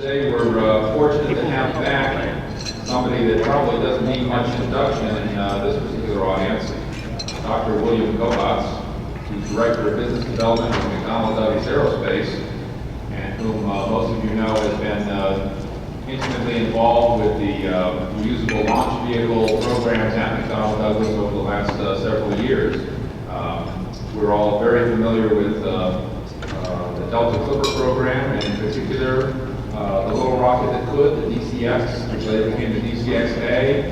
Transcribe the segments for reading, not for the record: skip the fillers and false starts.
Today we're fortunate to have back somebody that probably doesn't need much introduction in this particular audience, Dr. William Gaubatz, who's Director of Business Development at McDonnell Douglas Aerospace, and whom most of you know has been intimately involved with the reusable launch vehicle programs at McDonnell Douglas over the last several years. We're all very familiar with the Delta Clipper program, and in particular, the little rocket that could, the DCX, which later became the DCX-A,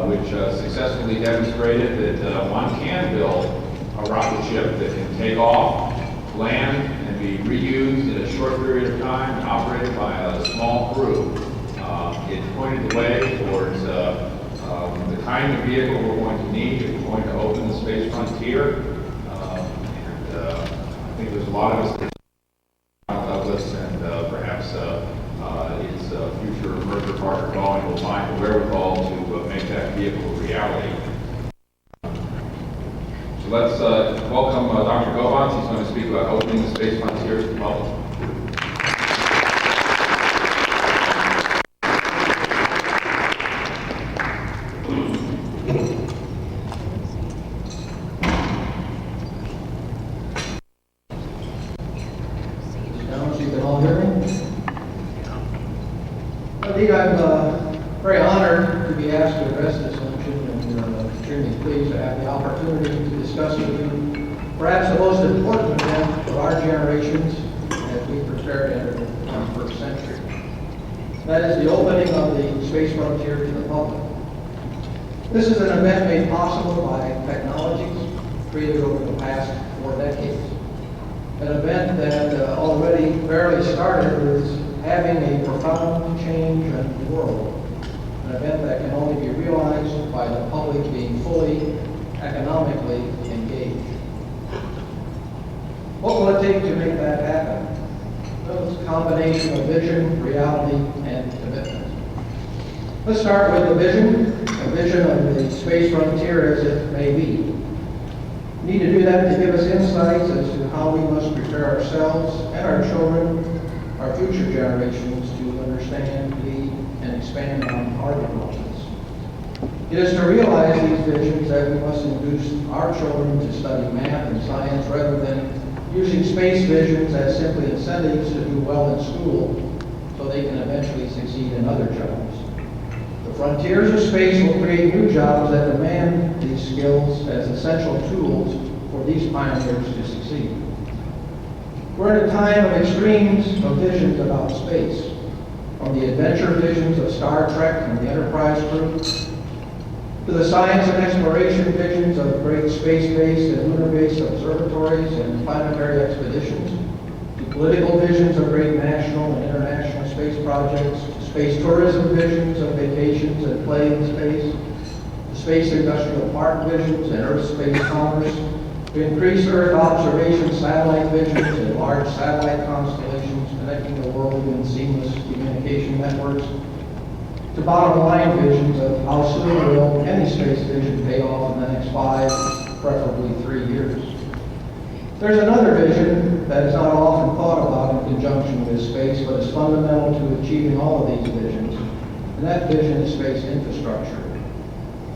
which successfully demonstrated that one can build a rocket ship that can take off, land, and be reused in a short period of time and operated by a small crew. It pointed the way towards the kind of vehicle we're going to need if we're going to open the space frontier. I think there's a lot of us that Douglas and perhaps its future merger partner Boeing will find the wherewithal to make that vehicle a reality. So let's welcome Dr. Gaubatz. He's going to speak about opening the space frontier to the public. Indeed, I'm very honored to be asked to address this luncheon, and extremely pleased to have the opportunity to discuss with you perhaps the most important event of our generations as we prepare to enter the 21st century. That is the opening of the space frontier to the public. This is an event made possible by technologies created over the past 4 decades. An event that already barely started is having a profound change in the world. An event that can only be realized by the public being fully economically engaged. What will it take to make that happen? Well, it's a combination of vision, reality, and commitment. Let's start with the vision, a vision of the space frontier as it may be. We need to do that to give us insights as to how we must prepare ourselves and our children, our future generations, to understand, lead, and expand on our developments. It is to realize these visions that we must induce our children to study math and science rather than using space visions as simply incentives to do well in school so they can eventually succeed in other jobs. The frontiers of space will create new jobs that demand these skills as essential tools for these pioneers to succeed. We're in a time of extremes of visions about space, from the adventure visions of Star Trek and the Enterprise crew, to the science and exploration visions of great space-based and lunar-based observatories and planetary expeditions, to political visions of great national and international space projects, to space tourism visions of vacations and play in space, to space industrial park visions and Earth-space commerce, to increase Earth observation satellite visions and large satellite constellations connecting the world in seamless communication networks, to bottom line visions of how soon will any space vision pay off in the next 5, preferably 3 years. There's another vision that is not often thought about in conjunction with space, but is fundamental to achieving all of these visions, and that vision is space infrastructure.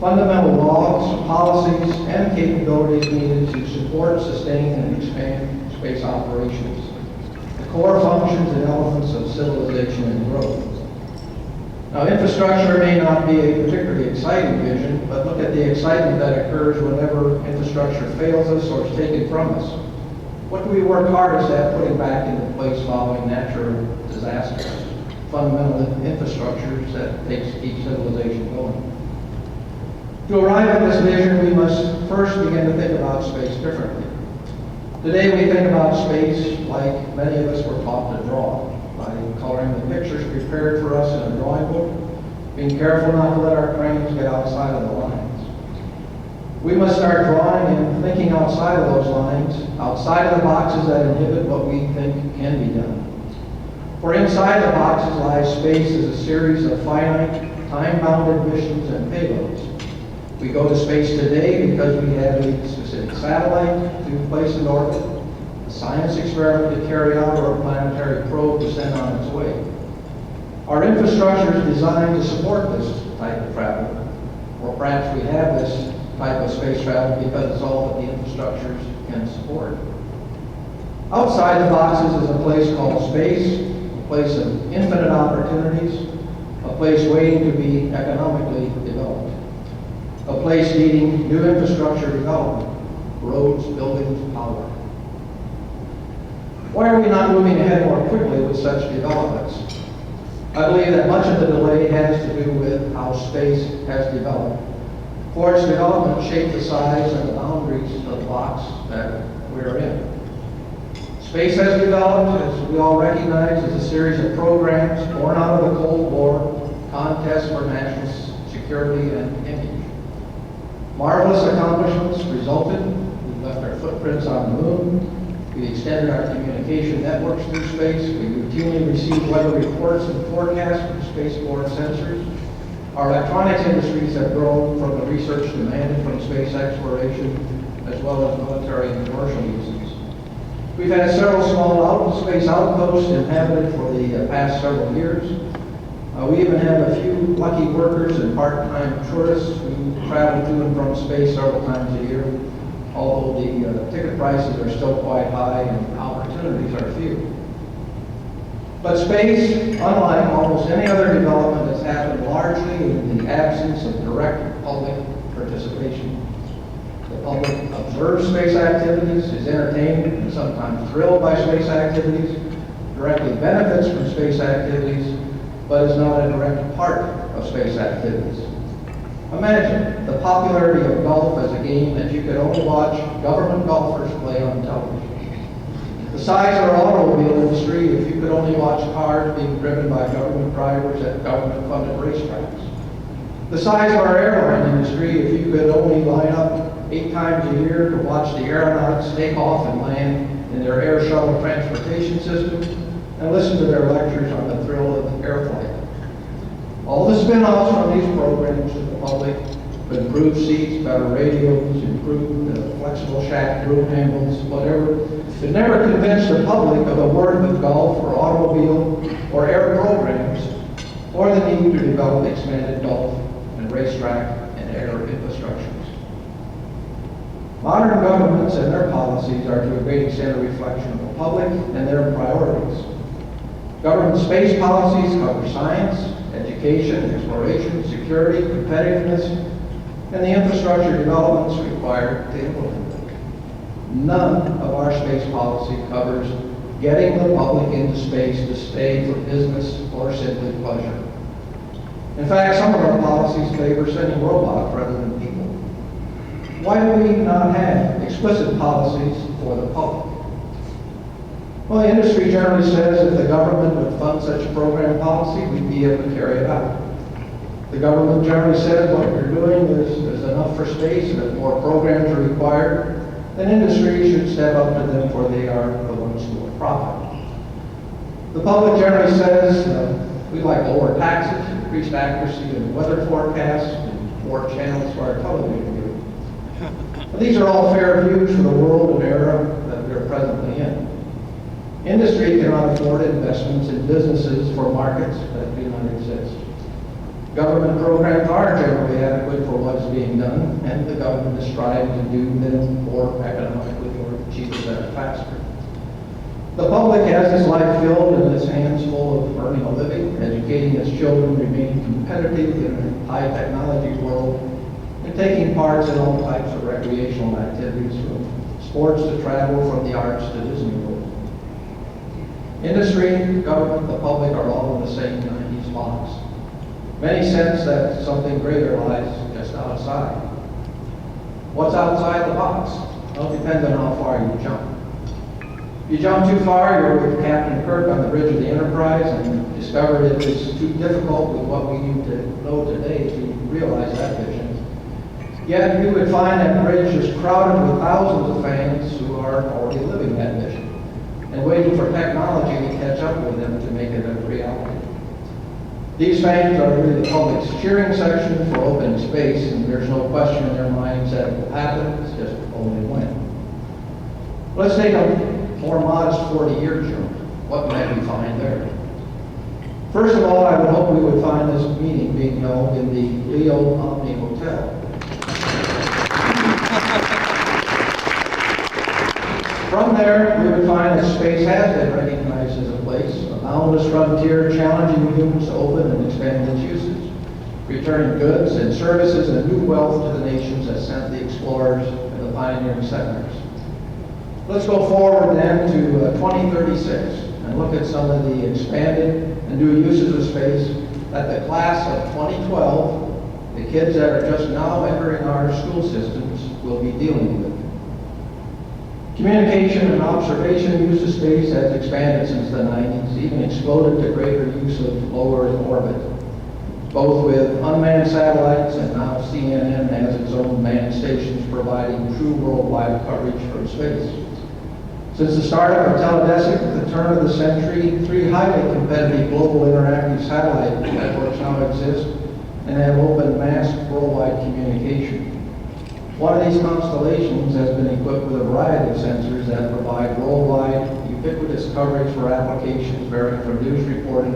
Fundamental laws, policies, and capabilities needed to support, sustain, and expand space operations. The core functions and elements of civilization and growth. Now, infrastructure may not be a particularly exciting vision, but look at the excitement that occurs whenever infrastructure fails us or is taken from us. What do we work hardest at putting back into place following natural disasters? Fundamental infrastructures that keep civilization going. To arrive at this vision, we must first begin to think about space differently. Today we think about space like many of us were taught to draw, by coloring the pictures prepared for us in a drawing book, being careful not to let our crayons get outside of the lines. We must start drawing and thinking outside of those lines, outside of the boxes that inhibit what we think can be done. For inside the boxes lies space as a series of finite, time-bounded missions and payloads. We go to space today because we have a specific satellite to place in orbit, a science experiment to carry out, or a planetary probe to send on its way. Our infrastructure is designed to support this type of travel, or perhaps we have this type of space travel because it's all that the infrastructures can support. Outside the boxes is a place called space, a place of infinite opportunities, a place waiting to be economically developed, a place needing new infrastructure development, roads, buildings, power. Why are we not moving ahead more quickly with such developments? I believe that much of the delay has to do with how space has developed. For its development shaped the size and the boundaries of the box that we're in. Space has developed, as we all recognize, as a series of programs born out of the Cold War, contests for national security and image. Marvelous accomplishments resulted. We left our footprints on the moon. We extended our communication networks through space. We routinely received weather reports and forecasts from spaceborne sensors. Our electronics industries have grown from the research demanded from space exploration, as well as military and commercial uses. We've had several small space outposts inhabited for the past several years. We even have a few lucky workers and part-time tourists who travel to and from space several times a year, although the ticket prices are still quite high and opportunities are few. But space, unlike almost any other development, has happened largely in the absence of direct public participation. The public observes space activities, is entertained and sometimes thrilled by space activities, directly benefits from space activities, but is not a direct part of space activities. Imagine the popularity of golf as a game that you could only watch government golfers play on television. The size of our automobile industry if you could only watch cars being driven by government drivers at government-funded racetracks. The size of our airline industry if you could only line up 8 times a year to watch the aeronautics take off and land in their air shuttle transportation system and listen to their lectures on the thrill of air flight. All the spin-offs from these programs to the public, improved seats, better radios, improved flexible shack room handles, whatever, it never convinced the public of the worth of golf or automobile or air programs or the need to develop expanded golf and racetrack and air infrastructures. Modern governments and their policies are to a great extent a reflection of the public and their priorities. Government space policies cover science, education, exploration, security, competitiveness, and the infrastructure developments required to implement them. None of our space policy covers getting the public into space to stay for business or simply pleasure. In fact, some of our policies favor sending robots rather than people. Why do we not have explicit policies for the public? Well, the industry generally says if the government would fund such a program policy, we'd be able to carry it out. The government generally says what you're doing is enough for space, and if more programs are required, then industry should step up to them, for they are the ones who will profit. The public generally says we'd like lower taxes, increased accuracy in weather forecasts, and more channels for our television viewing. But these are all fair views for the world and era that we are presently in. Industry cannot afford investments in businesses for markets that do not exist. Government programs are generally adequate for what is being done, and the government is striving to do them more economically or cheaper, better, faster. The public has its life filled and its hands full of earning a living, educating its children, remaining competitive in a high technology world, and taking part in all types of recreational activities, from sports to travel, from the arts to Disney World. Industry, government, the public are all in the same 90s box. Many sense that something greater lies just outside. What's outside the box? Well, it depends on how far you jump. If you jump too far, you're with Captain Kirk on the bridge of the Enterprise and discovered it is too difficult with what we need to know today to realize that vision. Yet you would find that bridge is crowded with thousands of fans who are already living that vision and waiting for technology to catch up with them to make it a reality. These fans are really the public's cheering section for open space, and there's no question in their minds that it will happen, it's just only when. Let's take a more modest 40-year jump. What might we find there? First of all, I would hope we would find this meeting being held in the Leo Omni Hotel. From there, we would find that space has been recognized as a place, a boundless frontier challenging humans to open and expand its uses, returning goods and services and new wealth to the nations that sent the explorers and the pioneering settlers. Let's go forward then to 2036 and look at some of the expanded and new uses of space that the class of 2012, the kids that are just now entering our school systems, will be dealing with. Communication and observation use of space has expanded since the 90s, even exploded to greater use of low Earth orbit, both with unmanned satellites and now CNN has its own manned stations providing true worldwide coverage from space. Since the start of teledesic at the turn of the century, 3 highly competitive global interactive satellite networks now exist and have opened mass worldwide communication. One of these constellations has been equipped with a variety of sensors that provide worldwide, ubiquitous coverage for applications varying from news reporting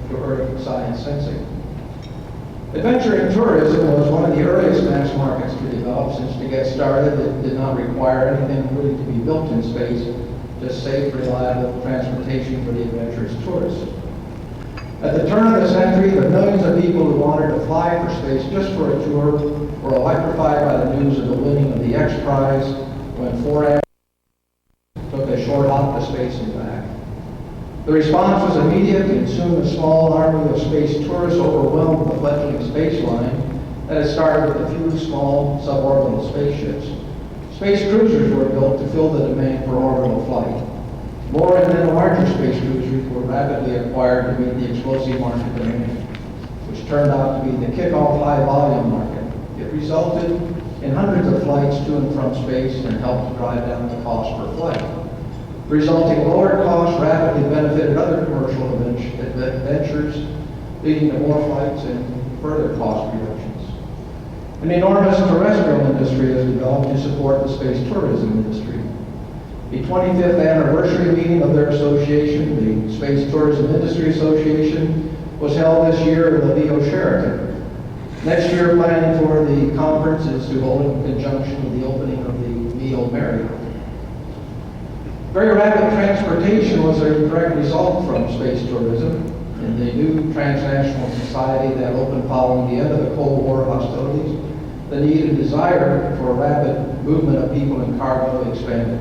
to earth science sensing. Adventure and tourism was one of the earliest mass markets to develop, since to get started it did not require anything really to be built in space, just safe, reliable transportation for the adventurous tourist. At the turn of the century, the millions of people who wanted to fly for space just for a tour were electrified by the news of the winning of the X Prize when 4 astronauts took a short hop to space and back. The response was immediate, and soon a small army of space tourists overwhelmed the fledgling space line that had started with a few small suborbital spaceships. Space cruisers were built to fill the demand for orbital flight. More and then larger space cruisers were rapidly acquired to meet the explosive market demand, which turned out to be the kickoff high-volume market. It resulted in hundreds of flights to and from space and helped drive down the cost per flight. The resulting lower costs rapidly benefited other commercial ventures, leading to more flights and further cost reductions. An enormous terrestrial industry has developed to support the space tourism industry. The 25th anniversary meeting of their association, the Space Tourism Industry Association, was held this year in the Leo Sheraton. Next year, planning for the conference is to hold in conjunction with the opening of the Leo Marriott. Very rapid transportation was a direct result from space tourism. In the new transnational society that opened following the end of the Cold War hostilities, the need and desire for rapid movement of people and cargo expanded.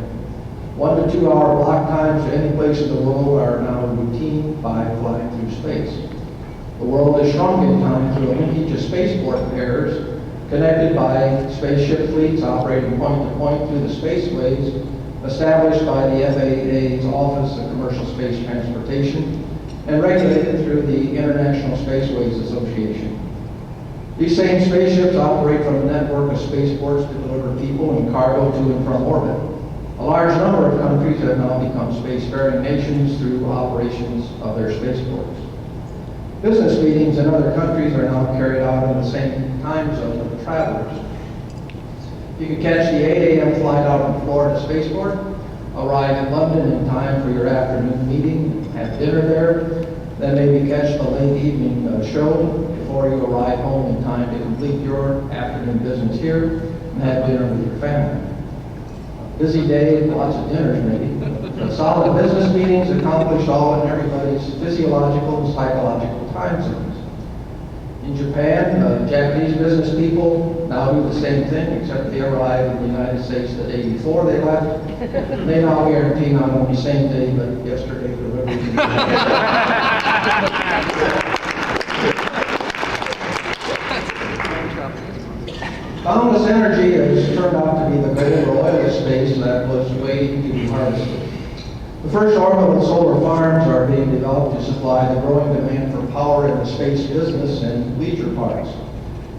1 to 2 hour block times to any place in the world are now routine by flying through space. The world has shrunk in time through a linkage of spaceport pairs connected by spaceship fleets operating point to point through the spaceways established by the FAA's Office of Commercial Space Transportation and regulated through the International Spaceways Association. These same spaceships operate from a network of spaceports to deliver people and cargo to and from orbit. A large number of countries have now become spacefaring nations through operations of their spaceports. Business meetings in other countries are now carried out in the same time zone of the travelers. You can catch the 8 a.m. flight out from Florida Spaceport, arrive in London in time for your afternoon meeting, have dinner there, then maybe catch the late evening show before you arrive home in time to complete your afternoon business here and have dinner with your family. Busy day, lots of dinners maybe, but solid business meetings accomplished all in everybody's physiological and psychological time zones. In Japan, Japanese business people now do the same thing, except they arrive in the United States the day before they left. They now guarantee not only same day, but yesterday delivery. Boundless energy has turned out to be the gold or oil of space that was waiting to be harvested. The first orbital solar farms are being developed to supply the growing demand for power in the space business and leisure parks.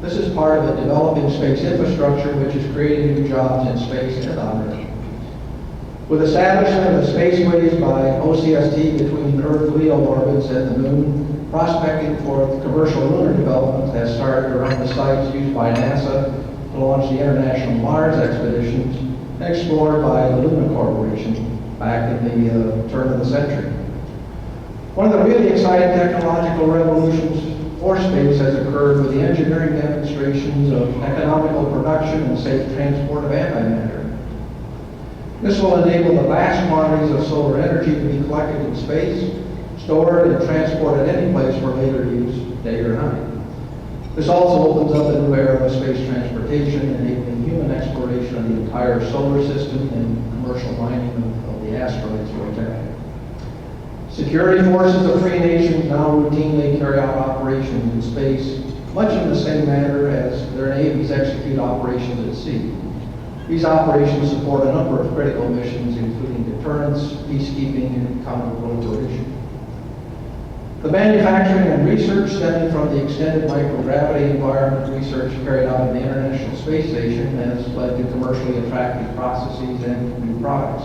This is part of a developing space infrastructure which is creating new jobs in space and on Earth. With establishment of the spaceways by OCST between Earth LEO orbits and the Moon, prospecting for commercial lunar development has started around the sites used by NASA to launch the International Mars expeditions and explored by the Luna Corporation back in the turn of the century. One of the really exciting technological revolutions for space has occurred with the engineering demonstrations of economical production and safe transport of antimatter. This will enable the vast quantities of solar energy to be collected in space, stored, and transported any place for later use, day or night. This also opens up a new era of space transportation, enabling human exploration of the entire solar system and commercial mining of the asteroids we're attacking. Security forces of free nations now routinely carry out operations in space, much in the same manner as their navies execute operations at sea. These operations support a number of critical missions, including deterrence, peacekeeping, and counter-proliferation. The manufacturing and research stemming from the extended microgravity environment research carried out in the International Space Station has led to commercially attractive processes and new products.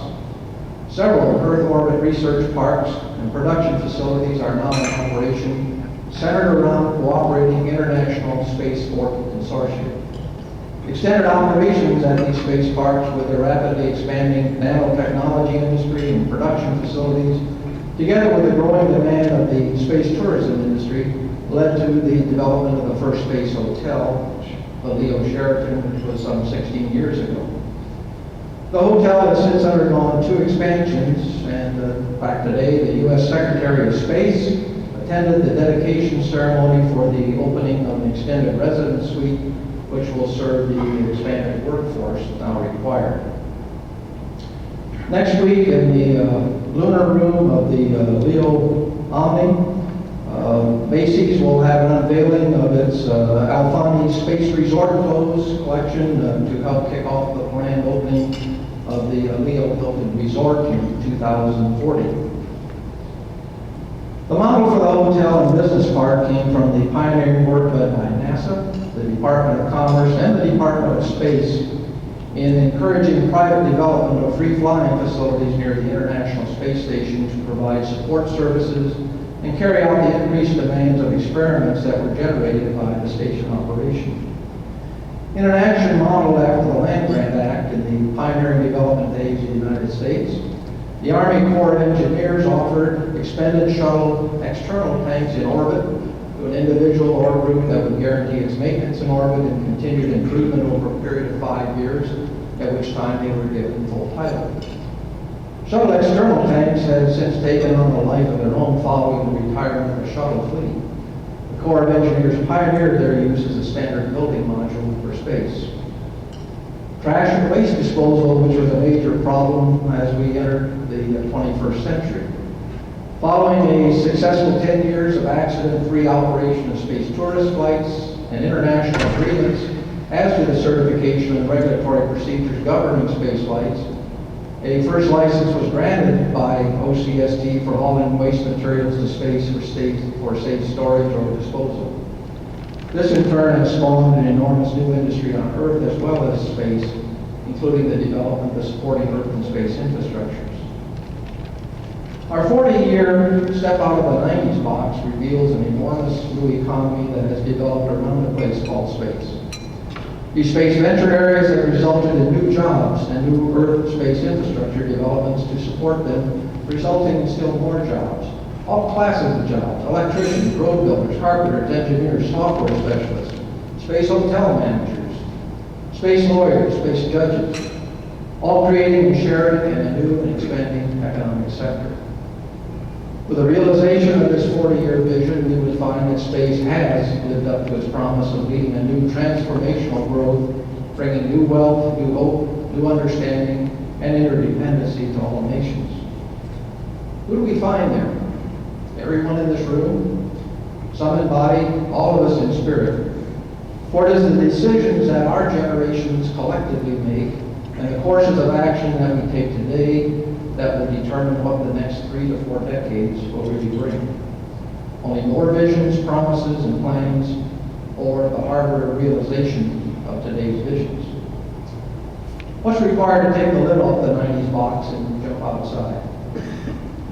Several Earth orbit research parks and production facilities are now in operation, centered around cooperating international spaceport consortia. Extended operations at these space parks with their rapidly expanding nanotechnology industry and production facilities, together with the growing demand of the space tourism industry, led to the development of the first space hotel, the Leo Sheraton, which was some 16 years ago. The hotel has since undergone 2 expansions, and in fact today the U.S. Secretary of Space attended the dedication ceremony for the opening of an extended residence suite, which will serve the expanded workforce now required. Next week in the lunar room of the Leo Omni, Macy's will have an unveiling of its Alfani Space Resort Clothes collection to help kick off the planned opening of the Leo Hilton Resort in 2040. The model for the hotel and business park came from the pioneering work led by NASA, the Department of Commerce, and the Department of Space in encouraging private development of free-flying facilities near the International Space Station to provide support services and carry out the increased demands of experiments that were generated by the station operation. In an action modeled after the Land-Grant Act in the pioneering development days of the United States, the Army Corps of Engineers offered expended shuttle external tanks in orbit to an individual or group that would guarantee its maintenance in orbit and continued improvement over a period of 5 years, at which time they were given full title. Shuttle external tanks have since taken on a life of their own following the retirement of the shuttle fleet. The Corps of Engineers pioneered their use as a standard building module for space. Trash and waste disposal, which was a major problem as we entered the 21st century. Following a successful 10 years of accident-free operation of space tourist flights and international agreements as to the certification and regulatory procedures governing space flights, a first license was granted by OCST for hauling waste materials to space for safe storage or disposal. This in turn has spawned an enormous new industry on Earth as well as space, including the development of supporting Earth and space infrastructures. Our 40-year step out of the 90s box reveals an enormous new economy that has developed around the place called space. These space venture areas have resulted in new jobs and new Earth space infrastructure developments to support them, resulting in still more jobs. All classes of jobs: electricians, road builders, carpenters, engineers, software specialists, space hotel managers, space lawyers, space judges, all creating and sharing in a new and expanding economic sector. With the realization of this 40-year vision, we would find that space has lived up to its promise of leading a new transformational growth, bringing new wealth, new hope, new understanding, and interdependency to all nations. Who do we find there? Everyone in this room, some in body, all of us in spirit. For it is the decisions that our generations collectively make and the courses of action that we take today that will determine what the next 3 to 4 decades will really bring. Only more visions, promises, and plans, or the harder realization of today's visions. What's required to take the lid off the 90s box and jump outside?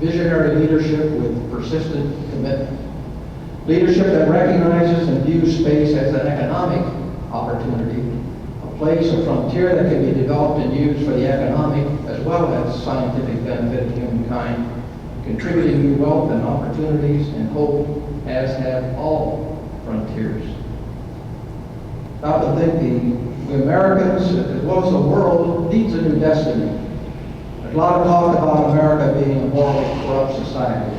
Visionary leadership with persistent commitment. Leadership that recognizes and views space as an economic opportunity, a place, a frontier that can be developed and used for the economic as well as scientific benefit of humankind, contributing new wealth and opportunities and hope, as have all frontiers. Stop and think, the Americans, as well as the world, needs a new destiny. There's a lot of talk about America being a morally corrupt society.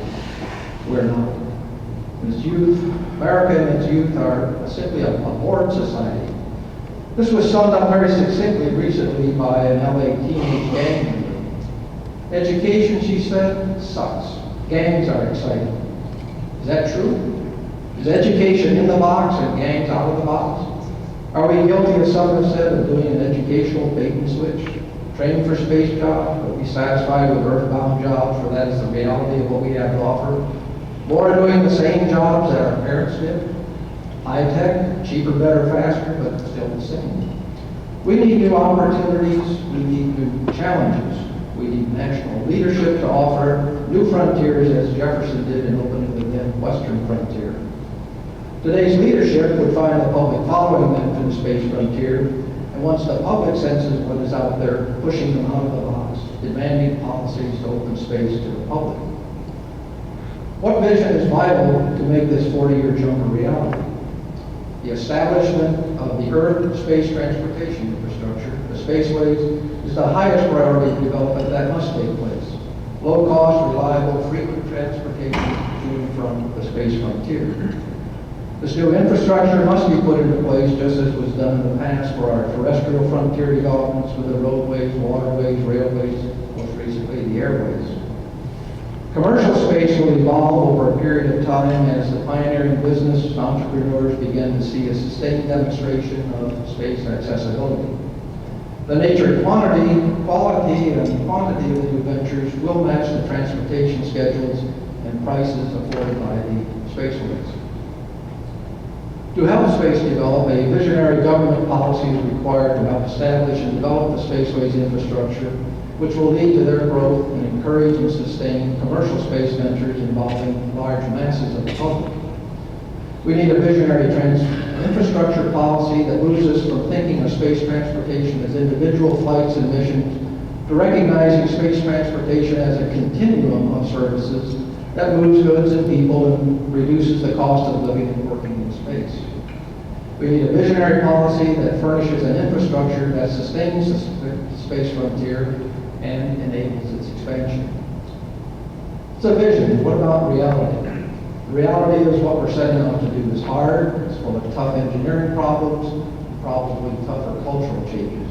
We're not. Its youth, America and its youth are simply a bored society. This was summed up very succinctly recently by an LA teenage gang leader. Education, she said, sucks. Gangs are exciting. Is that true? Is education in the box and gangs out of the box? Are we guilty, as some have said, of doing an educational bait and switch? Training for space jobs, but be satisfied with earthbound jobs, for that is the reality of what we have to offer. More doing the same jobs that our parents did. High tech, cheaper, better, faster, but still the same. We need new opportunities. We need new challenges. We need national leadership to offer new frontiers, as Jefferson did in opening the then Western frontier. Today's leadership would find the public following them to the space frontier, and once the public senses what is out there, pushing them out of the box, demanding policies to open space to the public. What vision is vital to make this 40-year jump a reality? The establishment of the Earth-space transportation infrastructure, the spaceways, is the highest priority of development that must take place. Low-cost, reliable, frequent transportation to and from the space frontier. This new infrastructure must be put into place just as was done in the past for our terrestrial frontier developments with the roadways, waterways, railways, most recently the airways. Commercial space will evolve over a period of time as the pioneering business and entrepreneurs begin to see a sustained demonstration of space accessibility. The nature, quality, and quantity of the new ventures will match the transportation schedules and prices afforded by the spaceways. To help space develop, a visionary government policy is required to help establish and develop the spaceways infrastructure, which will lead to their growth and encourage and sustain commercial space ventures involving large masses of the public. We need a visionary infrastructure policy that moves us from thinking of space transportation as individual flights and missions to recognizing space transportation as a continuum of services that moves goods and people and reduces the cost of living and working in space. We need a visionary policy that furnishes an infrastructure that sustains the space frontier and enables its expansion. It's a vision. What about reality? The reality is what we're setting out to do is hard. It's full of tough engineering problems, probably tougher cultural changes.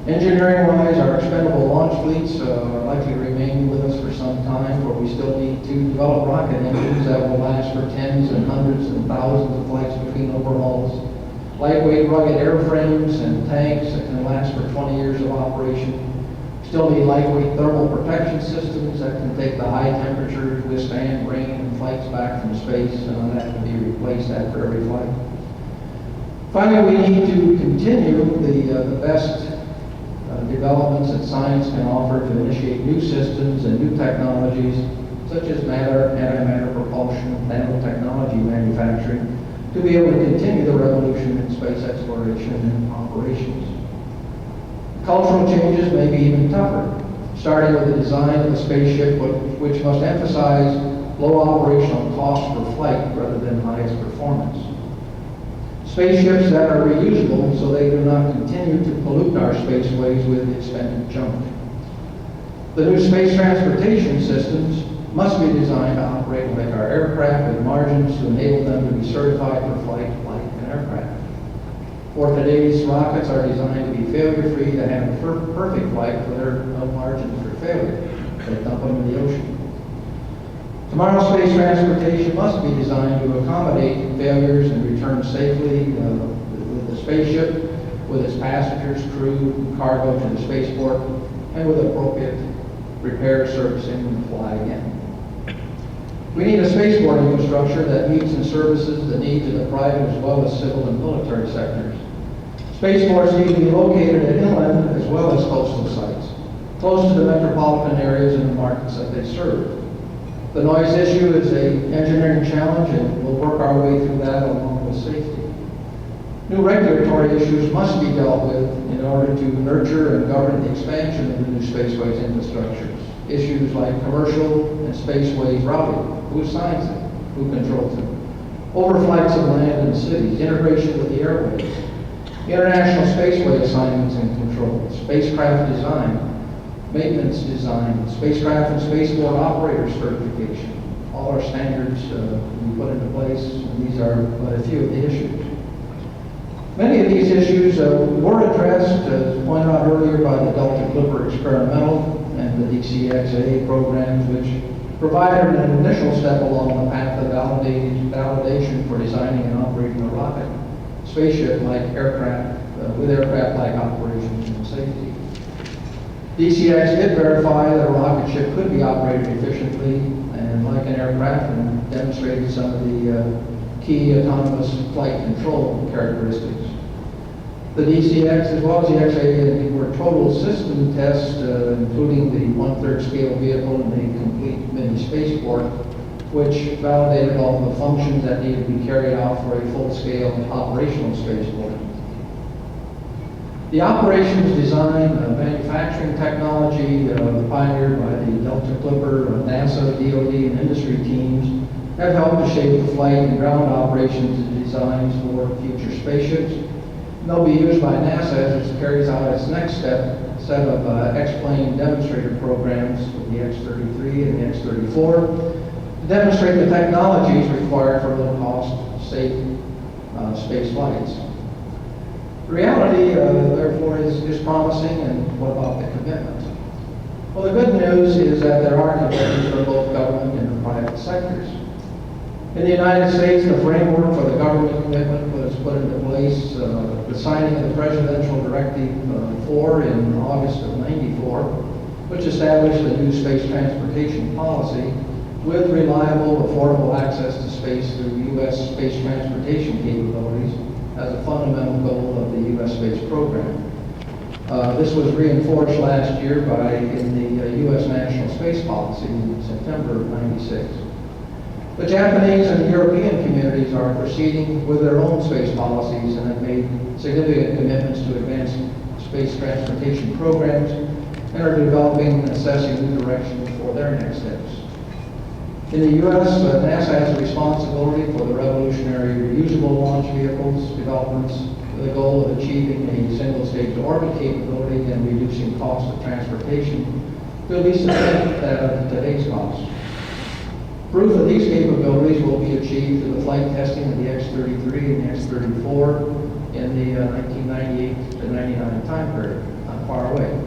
Engineering-wise, our expendable launch fleets are likely to remain with us for some time, for we still need to develop rocket engines that will last for tens and hundreds and thousands of flights between overhauls, lightweight rugged airframes and tanks that can last for 20 years of operation. Still need lightweight thermal protection systems that can take the high temperatures, withstand rain and flights back from space, and that can be replaced after every flight. Finally, we need to continue the best developments that science can offer to initiate new systems and new technologies, such as antimatter propulsion, nanotechnology manufacturing, to be able to continue the revolution in space exploration and operations. Cultural changes may be even tougher, starting with the design of the spaceship, which must emphasize low operational cost per flight rather than highest performance. Spaceships that are reusable so they do not continue to pollute our spaceways with expended junk. The new space transportation systems must be designed to operate like our aircraft with margins to enable them to be certified for flight like an aircraft. For today's rockets are designed to be failure-free to have a perfect flight, for there are no margins for failure. They dump them in the ocean. Tomorrow's space transportation must be designed to accommodate failures and return safely with the spaceship, with its passengers, crew, cargo to the spaceport, and with appropriate repair, servicing, and fly again. We need a spaceport infrastructure that meets and services the needs of the private as well as civil and military sectors. Spaceports need to be located at inland as well as coastal sites, close to the metropolitan areas and the markets that they serve. The noise issue is an engineering challenge, and we'll work our way through that along with safety. New regulatory issues must be dealt with in order to nurture and govern the expansion of the new spaceways infrastructures. Issues like commercial and spaceways routing, who assigns them, who controls them, overflights of land and cities, integration with the airways, international spaceway assignments and control, spacecraft design, maintenance design, spacecraft and spaceport operator certification. All our standards we put into place, and these are but a few of the issues. Many of these issues were addressed, as pointed out earlier, by the Delta Clipper Experimental and the DCXA programs, which provided an initial step along the path of validation for designing and operating a rocket spaceship-like aircraft, with aircraft-like operations and safety. DCX did verify that a rocket ship could be operated efficiently and like an aircraft, and demonstrated some of the key autonomous flight control characteristics. The DCX, as well as the XA, were total system tests, including the 1/3 scale vehicle and the complete mini spaceport, which validated all the functions that needed to be carried out for a full-scale operational spaceport. The operations design, manufacturing technology pioneered by the Delta Clipper, NASA, DoD, and industry teams have helped to shape the flight and ground operations and designs for future spaceships. And they'll be used by NASA as it carries out its next set of X-plane demonstrator programs with the X-33 and the X-34 to demonstrate the technologies required for low-cost, safe space flights. The reality, therefore, is promising, and what about the commitment? Well, the good news is that there are commitments from both government and the private sectors. In the United States, the framework for the government commitment was put into place, the signing of the Presidential Directive 4 in August of '94, which established a new space transportation policy with reliable, affordable access to space through U.S. space transportation capabilities as a fundamental goal of the U.S. space program. This was reinforced last year in the U.S. National Space Policy in September of '96. The Japanese and European communities are proceeding with their own space policies and have made significant commitments to advance space transportation programs and are developing and assessing new directions for their next steps. In the U.S., NASA has a responsibility for the revolutionary reusable launch vehicles developments with the goal of achieving a single-stage orbit capability and reducing cost of transportation to at least a tenth that of today's costs. Proof of these capabilities will be achieved through the flight testing of the X-33 and the X-34 in the 1998 to 99 time period, not far away.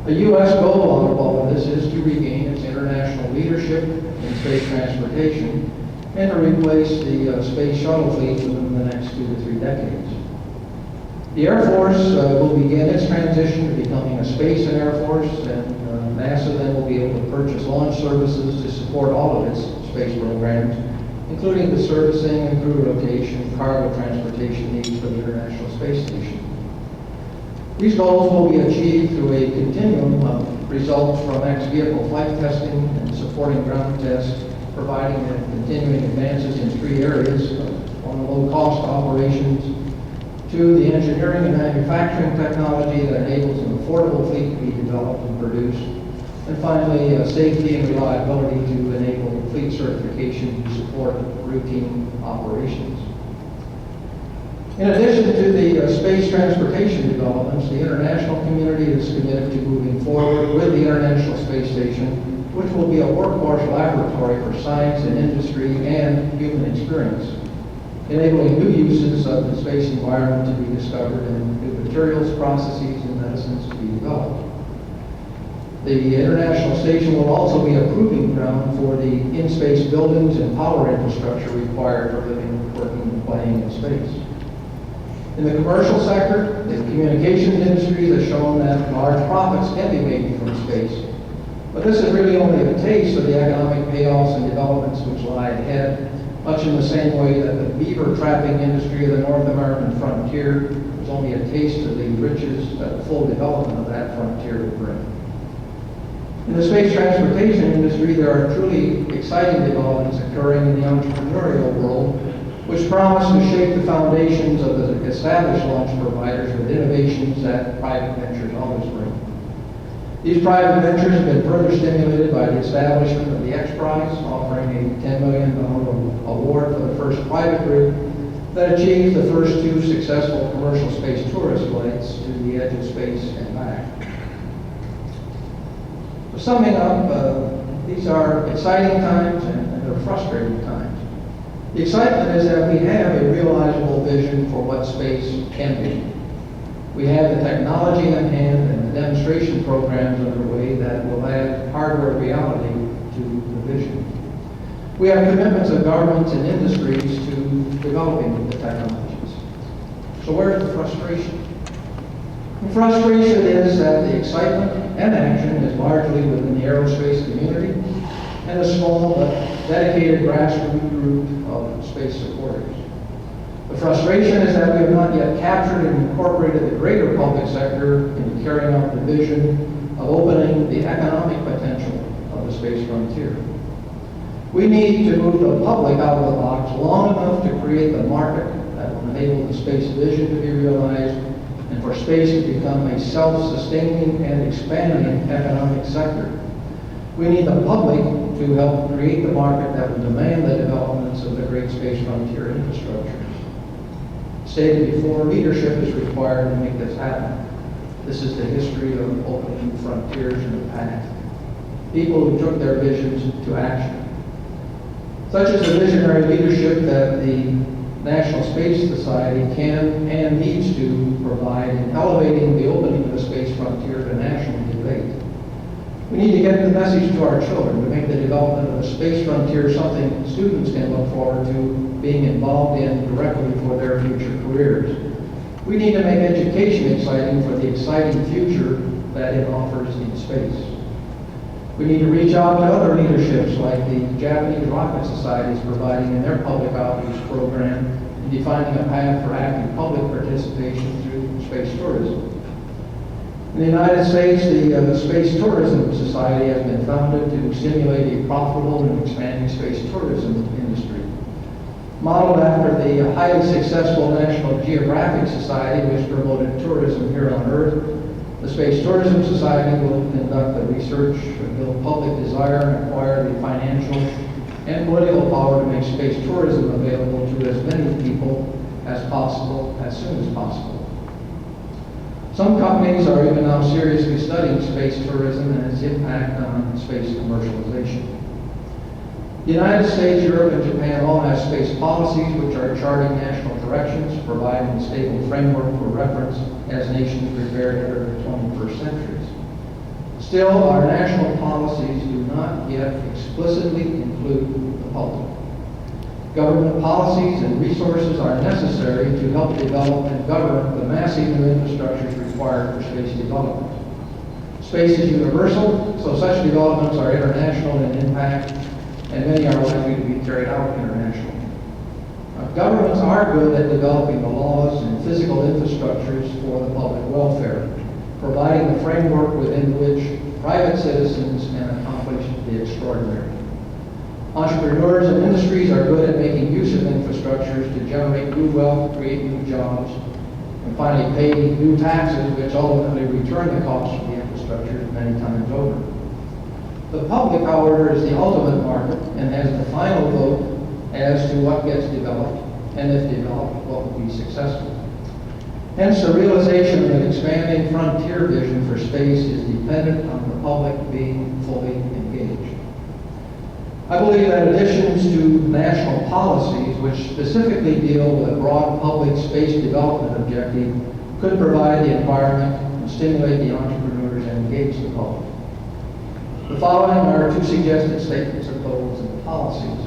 The U.S. goal out of all of this is to regain its international leadership in space transportation and to replace the space shuttle fleet within the next 2 to 3 decades. The Air Force will begin its transition to becoming a space and Air Force, and NASA then will be able to purchase launch services to support all of its space programs, including the servicing and crew rotation, cargo transportation needs for the International Space Station. These goals will be achieved through a continuum of results from X-vehicle flight testing and supporting ground tests, providing and continuing advances in 3 areas, on the low-cost operations, to the engineering and manufacturing technology that enables an affordable fleet to be developed and produced, and finally, safety and reliability to enable fleet certification to support routine operations. In addition to the space transportation developments, the international community is committed to moving forward with the International Space Station, which will be a workhorse laboratory for science and industry and human experience, enabling new uses of the space environment to be discovered and new materials, processes, and medicines to be developed. The International Station will also be a proving ground for the in-space buildings and power infrastructure required for living, working, and playing in space. In the commercial sector, the communications industry has shown that large profits can be made from space. But this is really only a taste of the economic payoffs and developments which lie ahead, much in the same way that the beaver trapping industry of the North American frontier was only a taste of the riches that the full development of that frontier would bring. In the space transportation industry, there are truly exciting developments occurring in the entrepreneurial world, which promise to shape the foundations of the established launch providers with innovations that private ventures always bring. These private ventures have been further stimulated by the establishment of the X Prize, offering a $10 million award for the first private group that achieved the first 2 successful commercial space tourist flights to the edge of space and back. So summing up, these are exciting times and they're frustrating times. The excitement is that we have a realizable vision for what space can be. We have the technology in hand and the demonstration programs underway that will add hardware reality to the vision. We have commitments of governments and industries to developing the technologies. So where's the frustration? The frustration is that the excitement and action is largely within the aerospace community and a small but dedicated grassroots group of space supporters. The frustration is that we have not yet captured and incorporated the greater public sector into carrying out the vision of opening the economic potential of the space frontier. We need to move the public out of the box long enough to create the market that will enable the space vision to be realized and for space to become a self-sustaining and expanding economic sector. We need the public to help create the market that will demand the developments of the great space frontier infrastructure. Stated before, leadership is required to make this happen. This is the history of opening frontiers in the past. People who took their visions to action. Such is the visionary leadership that the National Space Society can and needs to provide in elevating the opening of the space frontier to national debate. We need to get the message to our children to make the development of the space frontier something students can look forward to being involved in directly for their future careers. We need to make education exciting for the exciting future that it offers in space. We need to reach out to other leaderships like the Japanese Rocket Society is providing in their public outreach program in defining a path for active public participation through space tourism. In the United States, the Space Tourism Society has been founded to stimulate a profitable and expanding space tourism industry. Modeled after the highly successful National Geographic Society, which promoted tourism here on Earth, the Space Tourism Society will conduct the research, build public desire, and acquire the financial and political power to make space tourism available to as many people as possible, as soon as possible. Some companies are even now seriously studying space tourism and its impact on space commercialization. The United States, Europe, and Japan all have space policies which are charting national directions, providing a stable framework for reference as nations prepare to enter the 21st centuries. Still, our national policies do not yet explicitly include the public. Government policies and resources are necessary to help develop and govern the massive new infrastructures required for space development. Space is universal, so such developments are international in impact, and many are likely to be carried out internationally. Governments are good at developing the laws and physical infrastructures for the public welfare, providing the framework within which private citizens can accomplish the extraordinary. Entrepreneurs and industries are good at making use of infrastructures to generate new wealth, create new jobs, and finally pay new taxes, which ultimately return the cost of the infrastructure many times over. The public, however, is the ultimate market and has the final vote as to what gets developed, and if developed, what will be successful. Hence, the realization of an expanding frontier vision for space is dependent on the public being fully engaged. I believe that additions to national policies which specifically deal with a broad public space development objective could provide the environment and stimulate the entrepreneurs and engage the public. The following are 2 suggested statements of goals and policies.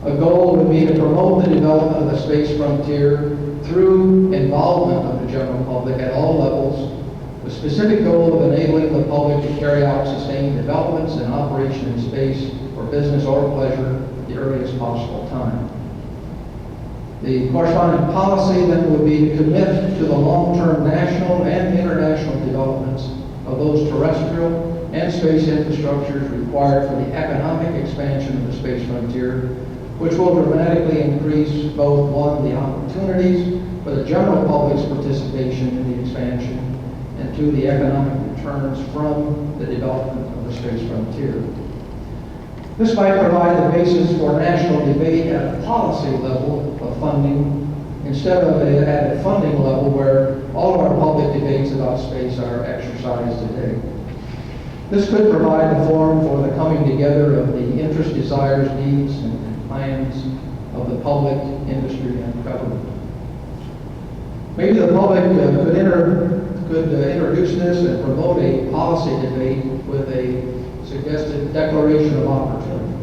A goal would be to promote the development of the space frontier through involvement of the general public at all levels, with specific goal of enabling the public to carry out sustained developments and operation in space for business or pleasure at the earliest possible time. The corresponding policy then would be to commit to the long-term national and international developments of those terrestrial and space infrastructures required for the economic expansion of the space frontier, which will dramatically increase both, 1, the opportunities for the general public's participation in the expansion, and 2, the economic returns from the development of the space frontier. This might provide the basis for national debate at a policy level of funding instead of at a funding level where all of our public debates about space are exercised today. This could provide a forum for the coming together of the interests, desires, needs, and plans of the public, industry, and government. Maybe the public could introduce this and promote a policy debate with a suggested declaration of opportunity,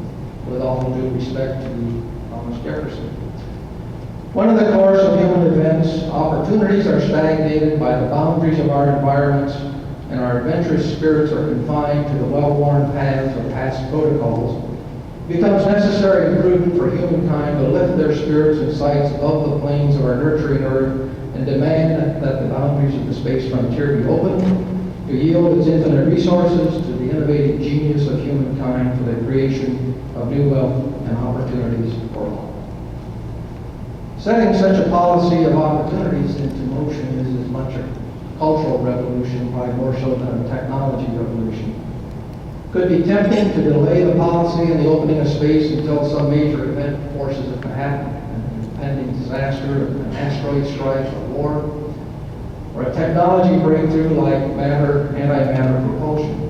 with all due respect to Thomas Jefferson. One of the course of human events, opportunities are stagnated by the boundaries of our environments, and our adventurous spirits are confined to the well-worn paths of past protocols. It becomes necessary and prudent for humankind to lift their spirits and sights above the plains of our nurturing earth and demand that the boundaries of the space frontier be opened to yield its infinite resources to the innovative genius of humankind for the creation of new wealth and opportunities for all. Setting such a policy of opportunities into motion is as much a cultural revolution, probably more so than a technology revolution. Could be tempting to delay the policy and the opening of space until some major event forces it to happen, an impending disaster, an asteroid strike, a war, or a technology breakthrough like antimatter propulsion.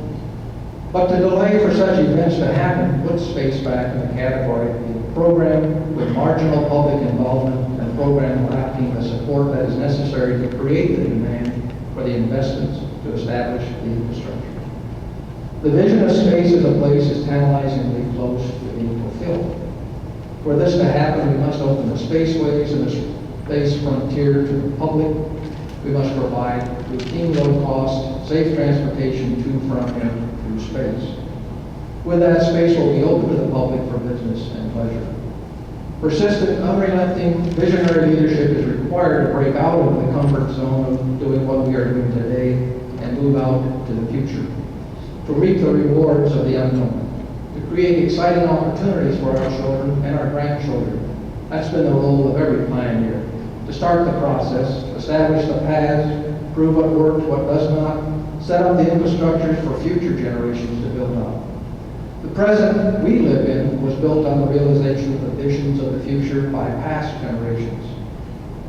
But to delay for such events to happen puts space back in the category of being a program with marginal public involvement and a program lacking the support that is necessary to create the demand for the investments to establish the infrastructure. The vision of space as a place is tantalizingly close to being fulfilled. For this to happen, we must open the spaceways and the space frontier to the public. We must provide routine, low-cost, safe transportation to, from, and through space. With that, space will be open to the public for business and pleasure. Persistent, unrelenting, visionary leadership is required to break out of the comfort zone of doing what we are doing today and move out to the future, to reap the rewards of the unknown, to create exciting opportunities for our children and our grandchildren. That's been the role of every pioneer, to start the process, establish the paths, prove what works, what does not, set up the infrastructures for future generations to build on. The present we live in was built on the realization of the visions of the future by past generations.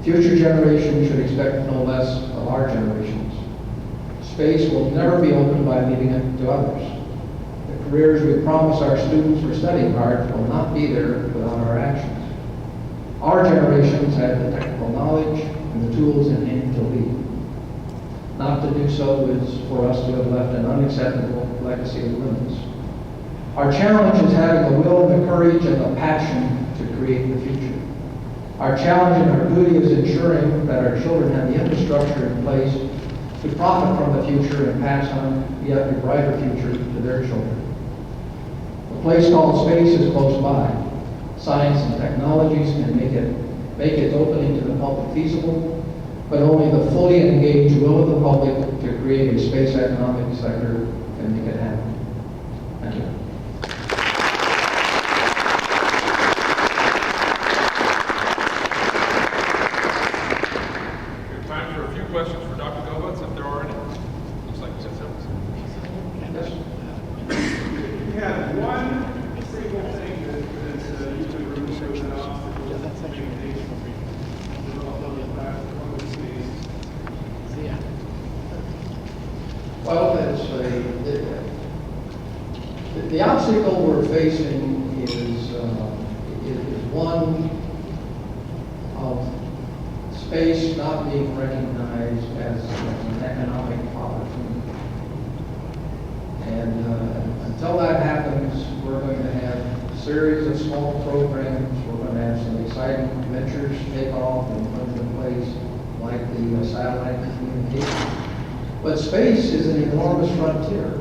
Future generations should expect no less of our generations. Space will never be opened by leaving it to others. The careers we promise our students for studying hard will not be there without our actions. Our generations have the technical knowledge and the tools in hand to lead. Not to do so is for us to have left an unacceptable legacy of limits. Our challenge is having the will and the courage and the passion to create the future. Our challenge and our duty is ensuring that our children have the infrastructure in place to profit from the future and pass on yet a brighter future to their children. A place called space is close by. Science and technologies can make its opening to the public feasible, but only the fully engaged will of the public to create a space economic sector can make it happen. Thank you. Time for a few questions for Dr. Gaubatz, if there are any. Looks like it's Yes. You have one single thing that you could remove as an obstacle to communication. Well, the obstacle we're facing is one of space not being recognized as an economic opportunity. And until that happens, we're going to have a series of small programs. We're going to have some exciting ventures take off and put into place, like the satellite communication. But space is an enormous frontier.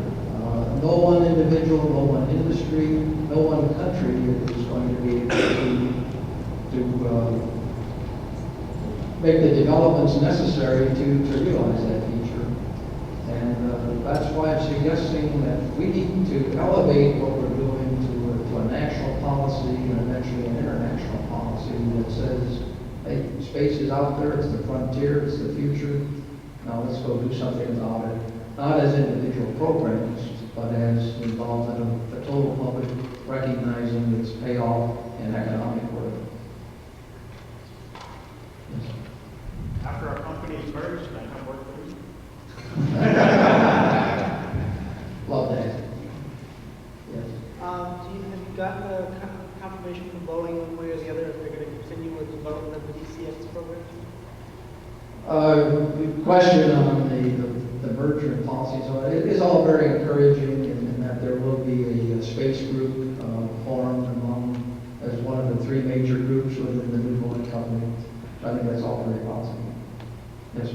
No one individual, no one industry, no one country is going to be able to make the developments necessary to realize that future. And that's why I'm suggesting that we need to elevate what we're doing to a national policy and eventually an international policy that says, hey, space is out there, it's the frontier, it's the future. Now let's go do something about it not as individual programs, but as the involvement of the total public recognizing its payoff and economic worth. Yes. After our company is merged, I come work for you. Love that. Yes. Have you gotten a confirmation from Boeing one way or the other if they're going to continue with the development of the DCX program? Question on the merger and policy. So it is all very encouraging in that there will be a space group formed as one of the three major groups within the new Boeing company. I think that's all very positive. Yes.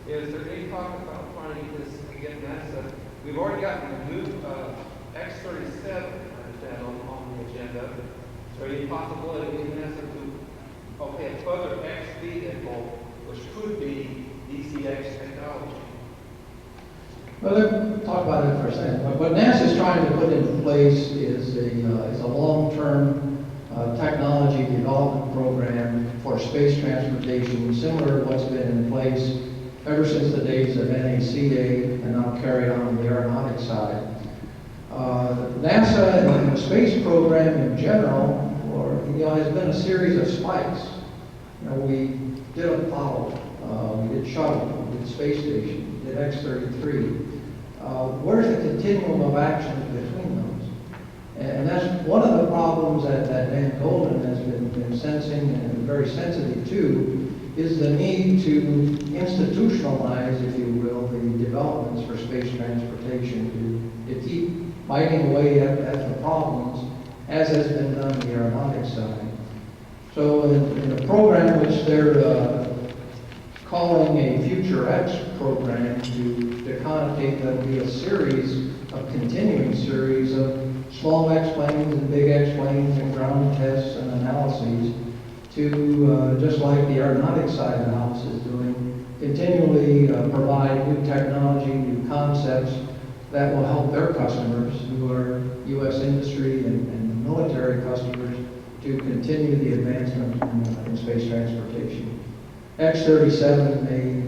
Is there any talk about trying to get this again, NASA? We've already got the new X-37 on the agenda. Is there any possibility in NASA to, okay, a further X vehicle, which could be DCX technology? Well, let's talk about it for a second. What NASA is trying to put in place is a long-term technology development program for space transportation, similar to what's been in place ever since the days of NACA and now carried on the aeronautics side. NASA and the space program in general, has been a series of spikes. We did Apollo, we did Shuttle, we did Space Station, we did X-33. Where's the continuum of action between those? And that's one of the problems that Dan Golden has been sensing and very sensitive to, is the need to institutionalize, if you will, the developments for space transportation, to keep biting away at the problems, as has been done on the aeronautics side. So in the program which they're calling a Future X program, to connotate that will be a continuing series of small X planes and big X planes and ground tests and analyses to, just like the aeronautics side of the house is doing, continually provide new technology, new concepts that will help their customers, who are U.S. industry and military customers, to continue the advancement in space transportation. X-37 may